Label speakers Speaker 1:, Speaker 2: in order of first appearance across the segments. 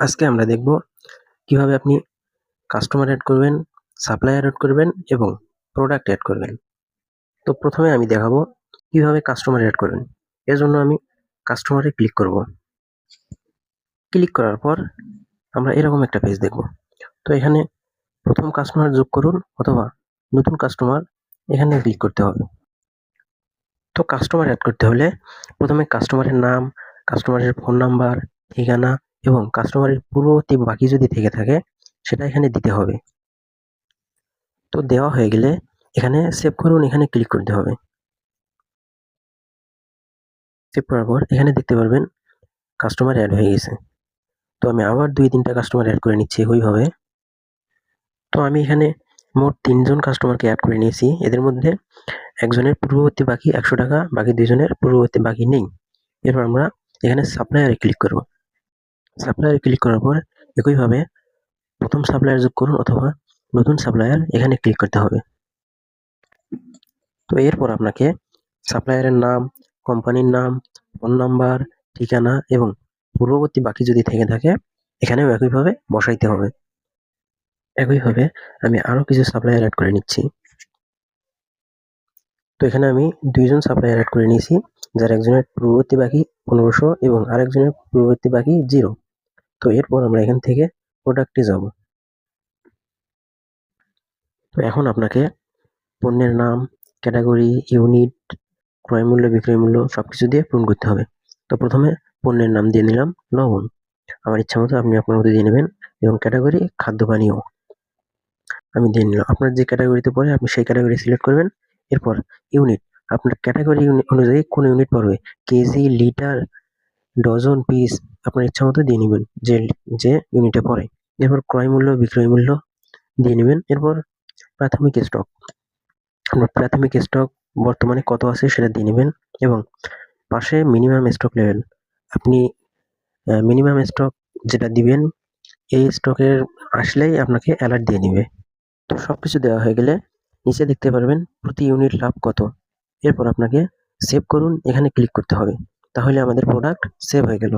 Speaker 1: আজকে আমরা দেখব কিভাবে আপনি কাস্টমার অ্যাড করবেন, সাপ্লায়ার অ্যাড করবেন এবং প্রোডাক্ট অ্যাড করবেন। তো প্রথমে আমি দেখাবো কিভাবে কাস্টমার অ্যাড করবেন। এর জন্য আমি কাস্টমারে ক্লিক করব। ক্লিক করার পর আমরা এরকম একটা পেজ দেখব। তো এখানে প্রথম কাস্টমার যোগ করুন অথবা নতুন কাস্টমার এখানে ক্লিক করতে হবে। তো কাস্টমার অ্যাড করতে হলে প্রথমে কাস্টমারের নাম, কাস্টমারের ফোন নাম্বার, ঠিকানা এবং কাস্টমারের পূর্ববর্তী বাকি যদি থেকে থাকে সেটা এখানে দিতে হবে। তো দেওয়া হয়ে গেলে এখানে সেভ করুন, এখানে ক্লিক করতে হবে। সেভ করার পর এখানে দেখতে পারবেন কাস্টমার অ্যাড হয়ে গেছে। তো আমি আবার 2-3টা কাস্টমার অ্যাড করে নিচ্ছি একইভাবে। তো আমি এখানে মোট 3 জন কাস্টমারকে অ্যাড করে নিয়েছি। এদের মধ্যে একজনের পূর্ববর্তী বাকি 100 টাকা, বাকি 2 জনের পূর্ববর্তী বাকি নেই। এরপর আমরা এখানে সাপ্লায়ারে ক্লিক করব। সাপ্লায়ারে ক্লিক করার পর একইভাবে প্রথম সাপ্লায়ার যোগ করুন অথবা নতুন সাপ্লায়ার এখানে ক্লিক করতে হবে। তো এরপর আপনাকে সাপ্লায়ারের নাম, কোম্পানির নাম, ফোন নাম্বার, ঠিকানা এবং পূর্ববর্তী বাকি যদি থেকে থাকে এখানেও একইভাবে বসাইতে হবে। একইভাবে আমি আরো কিছু সাপ্লায়ার অ্যাড করে নিচ্ছি। তো এখানে আমি 2 জন সাপ্লায়ার অ্যাড করে নিয়েছি, যার একজনের পূর্ববর্তী বাকি 1500 এবং আরেকজনের পূর্ববর্তী বাকি 0। তো এরপর আমরা এখান থেকে প্রোডাক্টে যাব। তো এখন আপনাকে পণ্যের নাম, ক্যাটাগরি, ইউনিট, ক্রয় মূল্য, বিক্রয় মূল্য সবকিছু দিয়ে পূরণ করতে হবে। তো প্রথমে পণ্যের নাম দিয়ে নিলাম লবণ। আমার ইচ্ছা মতো আপনি আপনার মতো দিয়ে নেবেন এবং ক্যাটাগরি খাদ্য পানীয় আমি দিয়ে নিলাম। আপনার যে ক্যাটাগরিতে পড়ে আপনি সেই ক্যাটাগরি সিলেক্ট করবেন। এরপর ইউনিট, আপনার ক্যাটাগরি অনুযায়ী কোন ইউনিট পড়বে, কেজি, লিটার, ডজন, পিস আপনার ইচ্ছা মতো দিয়ে নেবেন যে যে ইউনিটে পড়ে। এরপর ক্রয় মূল্য, বিক্রয় মূল্য দিয়ে নেবেন। এরপর প্রাথমিক স্টক, আপনার প্রাথমিক স্টক বর্তমানে কত আছে সেটা দিয়ে নেবেন এবং পাশে মিনিমাম স্টক লেভেল, আপনি মিনিমাম স্টক যেটা দিবেন এই স্টকের আসলেই আপনাকে অ্যালার্ট দিয়ে নেবে। তো সবকিছু দেওয়া হয়ে গেলে নিচে দেখতে পারবেন প্রতি ইউনিট লাভ কত। এরপর আপনাকে সেভ করুন, এখানে ক্লিক করতে হবে। তাহলে আমাদের প্রোডাক্ট সেভ হয়ে গেল।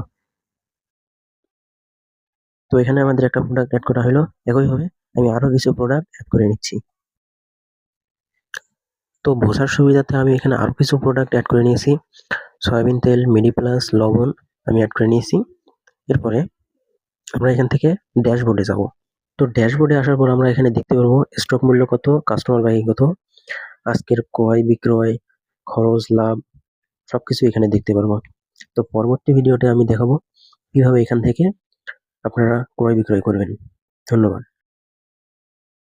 Speaker 1: তো এখানে আমাদের একটা প্রোডাক্ট অ্যাড করা হলো। একইভাবে আমি আরো কিছু প্রোডাক্ট অ্যাড করে নিচ্ছি। তো বোঝার সুবিধার্থে আমি এখানে আরো কিছু প্রোডাক্ট অ্যাড করে নিয়েছি। সয়াবিন তেল, মেডিপ্লাস, লবণ আমি অ্যাড করে নিয়েছি। এরপরে আমরা এখান থেকে ড্যাশবোর্ডে যাব। তো ড্যাশবোর্ডে আসার পর আমরা এখানে দেখতে পারবো স্টক মূল্য কত, কাস্টমার বাকি কত, আজকের ক্রয় বিক্রয়, খরচ, লাভ সবকিছু এখানে দেখতে পারবো। তো পরবর্তী ভিডিওতে আমি দেখাবো কিভাবে এখান থেকে আপনারা ক্রয় বিক্রয় করবেন। ধন্যবাদ।